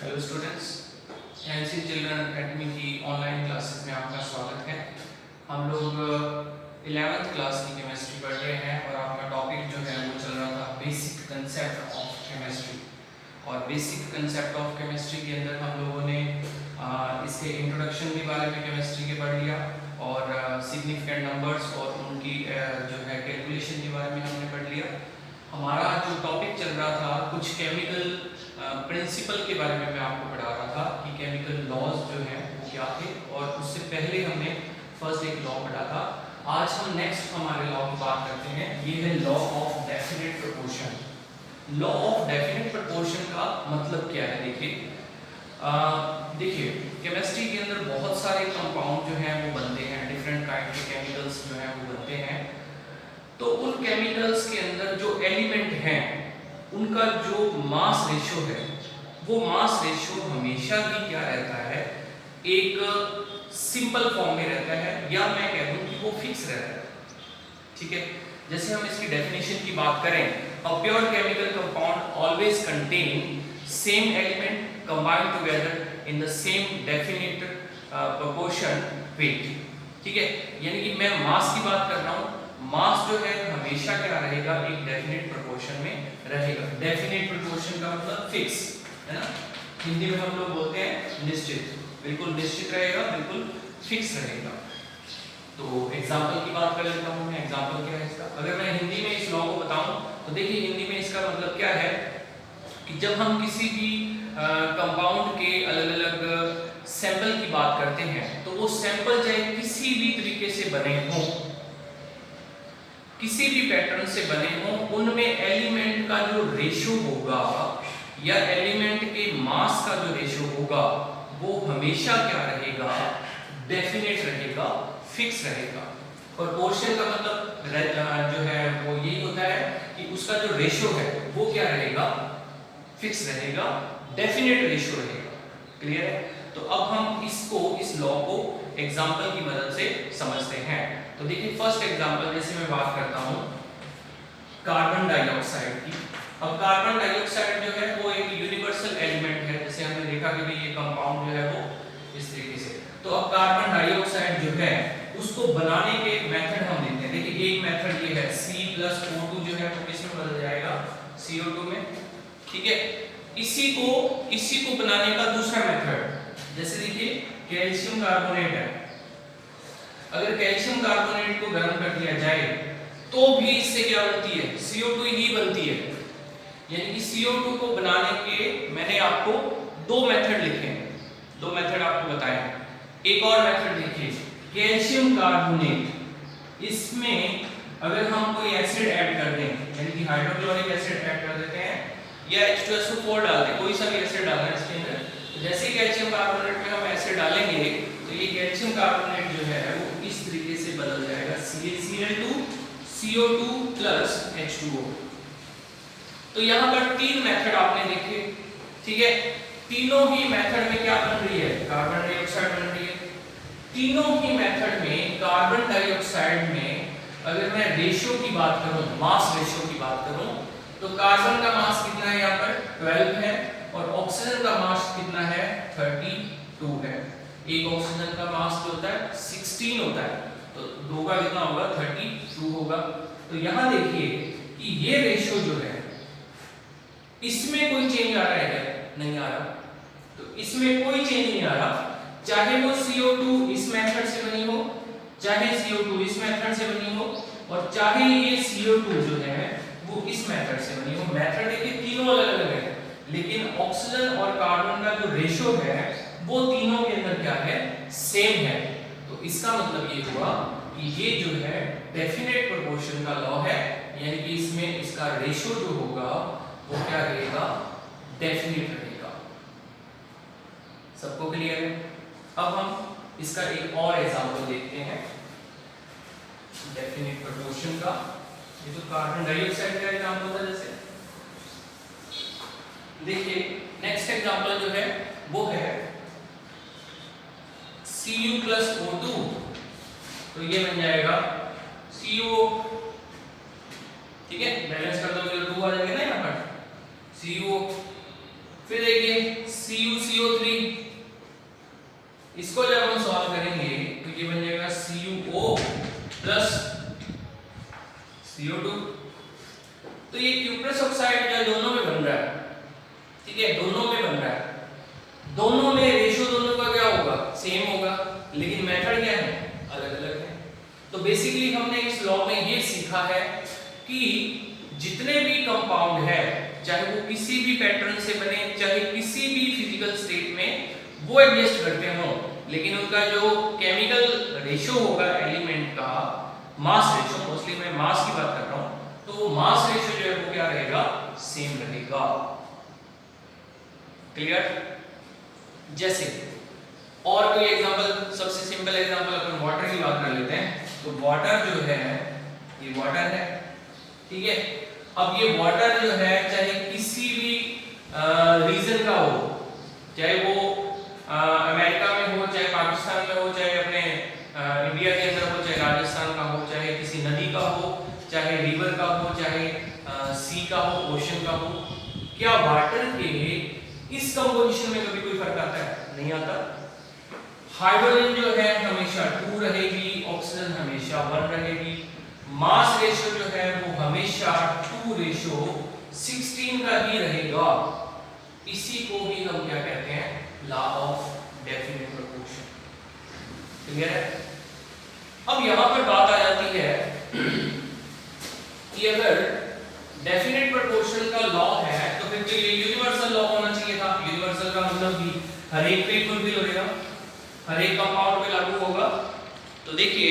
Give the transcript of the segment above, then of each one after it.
Hello students, NC children academy की online classes में आपका स्वागत है। हम लोग 11th क्लास की केमिस्ट्री पढ़ रहे हैं और आपका टॉपिक जो है वो चल रहा था बेसिक कंसेप्ट ऑफ केमिस्ट्री। और बेसिक कंसेप्ट ऑफ केमिस्ट्री के अंदर हम लोगों ने इसके इंट्रोडक्शन के बारे में केमिस्ट्री के पढ़ लिया और सिग्निफिकेंट नंबर्स और उनकी जो है कैलकुलेशन के बारे में हमने पढ़ लिया। हमारा जो टॉपिक चल रहा था कुछ केमिकल प्रिंसिपल के बारे में मैं आपको पढ़ा रहा था कि केमिकल लॉज जो है वो क्या थे, और उससे पहले हमने फर्स्ट एक लॉ पढ़ा था। आज हम नेक्स्ट हमारे लॉ की बात करते हैं, ये है law of definite proportion. Law of definite proportion का मतलब क्या है? देखिए केमिस्ट्री के अंदर बहुत सारे कंपाउंड जो हैं वो बनते हैं, डिफरेंट काइंड के केमिकल्स जो हैं वो बनते हैं। तो उन केमिकल्स के अंदर जो एलिमेंट हैं उनका जो मास रेशियो है वो मास रेशियो हमेशा ही क्या रहता है, एक सिंपल फॉर्म में रहता है, या मैं कह दूं कि वो फिक्स रहता है। ठीक है, जैसे हम इसकी डेफिनेशन की बात करें, a pure chemical compound always contain same element combined together in the same definite proportion weight. ठीक है, यानी कि मैं मास की बात कर रहा हूं, मास जो है हमेशा क्या रहेगा, एक डेफिनेट प्रोपोर्शन में रहेगा। डेफिनेट प्रोपोर्शन का मतलब फिक्स है ना, हिंदी में हम लोग बोलते हैं निश्चित, बिल्कुल निश्चित रहेगा, बिल्कुल फिक्स रहेगा। तो एग्जांपल की बात कर लेता हूं मैं। एग्जांपल क्या है इसका? अगर मैं हिंदी में इस लॉ को बताऊं तो देखिए हिंदी में इसका मतलब क्या है कि जब हम किसी भी कंपाउंड के अलग अलग सैंपल की बात करते हैं तो वो सैंपल चाहे किसी भी तरीके से बने हों, किसी भी पैटर्न से बने हों, उनमें एलिमेंट का जो रेशियो होगा या एलिमेंट के मास का जो रेशियो होगा वो हमेशा क्या रहेगा, डेफिनेट रहेगा, फिक्स रहेगा। प्रोपोर्शन का मतलब जो है वो यही होता है कि उसका जो रेशियो है वो क्या रहेगा, फिक्स रहेगा, डेफिनेट रेशियो रहेगा। क्लियर है? तो अब हम इस लॉ को एग्जांपल की मदद से समझते हैं। तो देखिए फर्स्ट एग्जांपल जैसे मैं बात करता हूं कार्बन डाइऑक्साइड की। अब कार्बन डाइऑक्साइड जो है वो एक यूनिवर्सल एलिमेंट है, जैसे हमने देखा कि भाई ये कंपाउंड जो है वो इस तरीके से। तो अब कार्बन डाइऑक्साइड जो है उसको बनाने के मेथड हम देखते हैं। देखिए एक मेथड ये है C+O2 जो है वो किसमें बदल जाएगा, CO2 में। ठीक है, इसी को बनाने का दूसरा मेथड, जैसे देखिए कैल्शियम कार्बोनेट है, अगर कैल्शियम कार्बोनेट को गर्म कर दिया जाए तो भी इससे क्या बनती है, CO2 ही बनती है। यानी कि CO2 को बनाने के मैंने आपको दो मेथड लिखे हैं, दो मेथड आपको बताए। एक और मेथड देखिए कैल्शियम कार्बोनेट, इसमें अगर हम कोई एसिड ऐड कर दें, यानी कि हाइड्रोक्लोरिक एसिड ऐड कर देते हैं या H2SO4 डाल दें, कोई सा भी एसिड डालना है इसके अंदर, तो जैसे ही कैल्शियम कार्बोनेट में हम एसिड डालेंगे तो ये कैल्शियम कार्बोनेट जो है वो इस तरीके से बदल जाएगा, CaCl2 CO2 प्लस H2O। तो यहाँ पर तीन मेथड आपने देखे। ठीक है, तीनों ही मेथड में क्या बन रही है, कार्बन डाइऑक्साइड बन रही है। तीनों ही मेथड में कार्बन डाइऑक्साइड में अगर मैं रेशियो की बात करूं, मास रेशियो की बात करूं, तो कार्बन का मास कितना है, यहाँ पर 12 है, और ऑक्सीजन का मास कितना है, 32 है। एक ऑक्सीजन का मास जो होता है 16 होता है, तो दो का कितना होगा, 32 होगा। तो यहाँ देखिए कि ये रेशियो जो है इसमें कोई चेंज आ रहा है क्या, नहीं आ रहा। तो इसमें कोई चेंज नहीं आ रहा, चाहे वो CO2 इस मेथड से बनी हो, चाहे CO2 इस मेथड से बनी हो, और चाहे ये CO2 जो है वो इस मेथड से बनी हो। मेथड देखिए तीनों अलग अलग है, लेकिन ऑक्सीजन और कार्बन का जो रेशियो है वो तीनों के अंदर क्या है, सेम है। तो इसका मतलब ये हुआ कि ये जो है डेफिनेट प्रोपोर्शन का लॉ है, यानी कि इसमें इसका रेशियो जो होगा वो क्या रहेगा, डेफिनेट रहेगा। सबको क्लियर है? अब हम इसका एक और एग्जांपल देखते हैं डेफिनेट प्रोपोर्शन का। ये तो कार्बन डाइऑक्साइड का एग्जांपल था। जैसे देखिए नेक्स्ट एग्जांपल जो है वो है Cu+O2, तो ये बन जाएगा CO। ठीक है, बैलेंस कर दोगे तो 2 आ जाएगा ना यहाँ पर CO। फिर देखिए Cu तो ये क्यूप्रस ऑक्साइड जो है दोनों में बन रहा है, ठीक है, दोनों में बन रहा है, दोनों में रेशो दोनों का क्या होगा, सेम होगा, लेकिन मेथड क्या है, अलग अलग है। तो बेसिकली हमने इस लॉ में ये सीखा है कि जितने भी कंपाउंड है, चाहे वो किसी भी पैटर्न से बने, चाहे किसी भी फिजिकल स्टेट में वो एडजस्ट करते हो, लेकिन उनका जो केमिकल रेशो होगा एलिमेंट का, मास रेशो, मोस्टली मैं मास की बात कर रहा हूं, तो वो मास रेशो जो है वो क्या रहेगा, सेम रहेगा। क्लियर? जैसे और कोई एग्जांपल, सबसे सिंपल एग्जांपल अपन वाटर की बात कर लेते हैं। तो वाटर जो है, ये वाटर है, ठीक है। अब ये वाटर जो है चाहे किसी भी रीजन का हो, चाहे वो अमेरिका में हो, चाहे पाकिस्तान में हो, चाहे अपने इंडिया के अंदर हो, चाहे राजस्थान का हो, चाहे किसी नदी का हो, चाहे रिवर का हो, चाहे सी का हो, ओशन का हो, क्या वाटर के इस कंपोजिशन में कभी कोई फर्क आता है? नहीं आता। हाइड्रोजन जो है हमेशा 2 रहेगी, ऑक्सीजन हमेशा 1 रहेगी, मास रेशियो जो है वो हमेशा 2:16 का ही रहेगा। इसी को ही हम क्या कहते हैं, law of definite proportion. Clear है? अब यहां पर बात आ जाती है कि अगर डेफिनेट प्रोपोर्शन का लॉ है तो फिर तो ये यूनिवर्सल लॉ होना चाहिए था। यूनिवर्सल का मतलब कि हर एक पे फुलफिल होगा, हर एक कंपाउंड पे लागू होगा। तो देखिए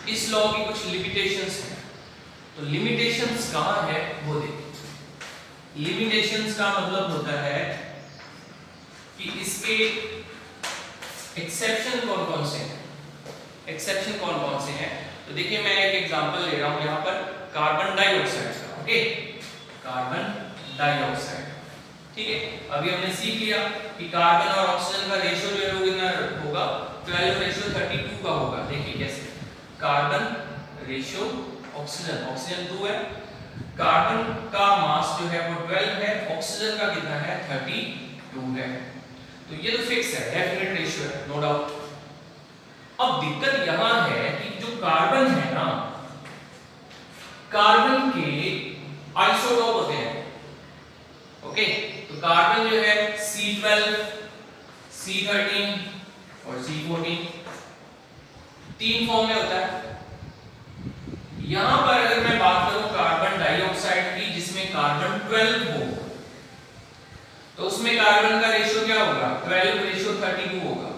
इस लॉ की कुछ लिमिटेशंस हैं, तो लिमिटेशंस कहां है वो देखिए। लिमिटेशंस का मतलब होता है कि इसके एक्सेप्शन कौन कौन से हैं, एक्सेप्शन कौन कौन से हैं। तो देखिए मैं एक एग्जांपल ले रहा हूं यहां पर कार्बन डाइऑक्साइड का, ओके, कार्बन डाइऑक्साइड, ठीक है। अभी हमने सीख लिया कि कार्बन और ऑक्सीजन का रेशियो जो है वो कितना होगा, 12:32 का होगा। देखिए कैसे, कार्बन रेशियो ऑक्सीजन, ऑक्सीजन 2 है, कार्बन का मास जो है वो 12 है, ऑक्सीजन का कितना है 32 है। तो ये तो फिक्स है, डेफिनेट रेशियो है, नो डाउट। अब दिक्कत यहां है कि जो कार्बन है ना, कार्बन के आइसोटोप होते हैं, ओके। तो कार्बन जो है C12, C13 और C14 तीन फॉर्म में होता है। यहां पर अगर मैं बात करूं कार्बन डाइऑक्साइड की जिसमें कार्बन 12 हो, तो उसमें कार्बन का रेशियो क्या होगा, 12:32 होगा।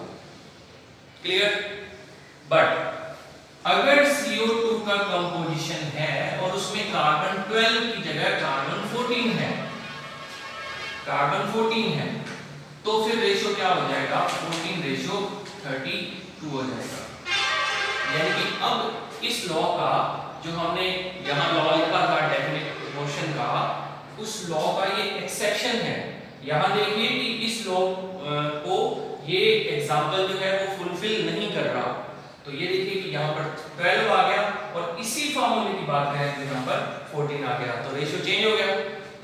क्लियर? बट अगर CO2 का कंपोजिशन है और उसमें कार्बन 12 की जगह कार्बन 14 है, कार्बन 14 है, तो फिर रेशियो क्या हो जाएगा, 14:32 हो जाएगा। यानी कि अब इस लॉ का जो हमने यहाँ लॉ लिखा था डेफिनेट प्रोपोर्शन का, उस लॉ का ये एक्सेप्शन है। यहाँ देखिए कि इस लॉ को ये एग्जांपल जो है वो फुलफिल नहीं कर रहा। तो ये देखिए कि यहाँ पर 12 आ गया और इसी फार्मूले की बात करें तो यहाँ पर 14 आ गया, तो रेशियो चेंज हो गया।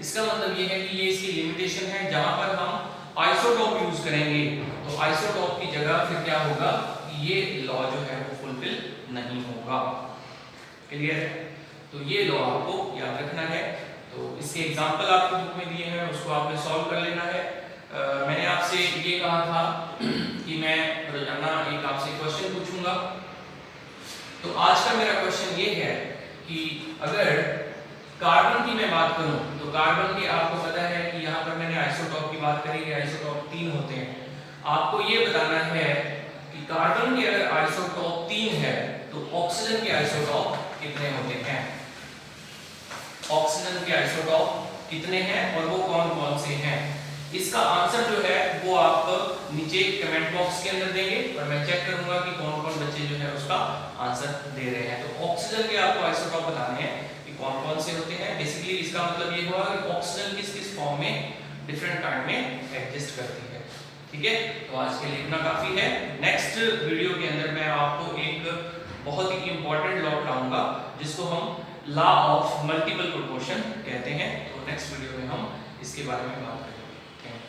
इसका मतलब ये है कि ये इसकी लिमिटेशन है। जहां पर हम आइसोटोप यूज करेंगे तो आइसोटोप की जगह फिर क्या होगा, ये लॉ जो है वो फुलफिल नहीं होगा। क्लियर है? तो ये लॉ आपको याद रखना है। तो इसके एग्जांपल आपको बुक में दिए हैं, उसको आपने सॉल्व कर लेना है। मैंने आपसे ये कहा था कि मैं रोजाना एक आपसे क्वेश्चन पूछूंगा। तो आज का मेरा क्वेश्चन ये है कि अगर कार्बन की मैं बात करूं तो कार्बन के आपको पता है कि यहाँ पर मैंने आइसोटोप की बात करी है, आइसोटोप 3 होते हैं। आपको ये बताना है कि कार्बन के अगर आइसोटोप 3 है तो ऑक्सीजन के आइसोटोप कितने होते हैं, ऑक्सीजन के आइसोटोप कितने हैं और वो कौन कौन से हैं। इसका आंसर जो है वो आप नीचे कमेंट बॉक्स के अंदर देंगे और मैं चेक करूंगा कि कौन कौन बच्चे जो है उसका आंसर दे रहे हैं। तो ऑक्सीजन के आपको आइसोटोप बताने हैं कि कौन कौन से होते हैं। बेसिकली इसका मतलब ये हुआ कि ऑक्सीजन किस किस फॉर्म में डिफरेंट काइंड में एग्जिस्ट करती है। ठीक है, तो आज के लिए इतना काफी है। नेक्स्ट वीडियो के अंदर मैं आपको एक बहुत ही इंपॉर्टेंट लॉ पढ़ाऊंगा जिसको हम लॉ ऑफ मल्टीपल प्रोपोर्शन कहते हैं। तो नेक्स्ट वीडियो में हम इसके बारे में बात करेंगे। Thank you.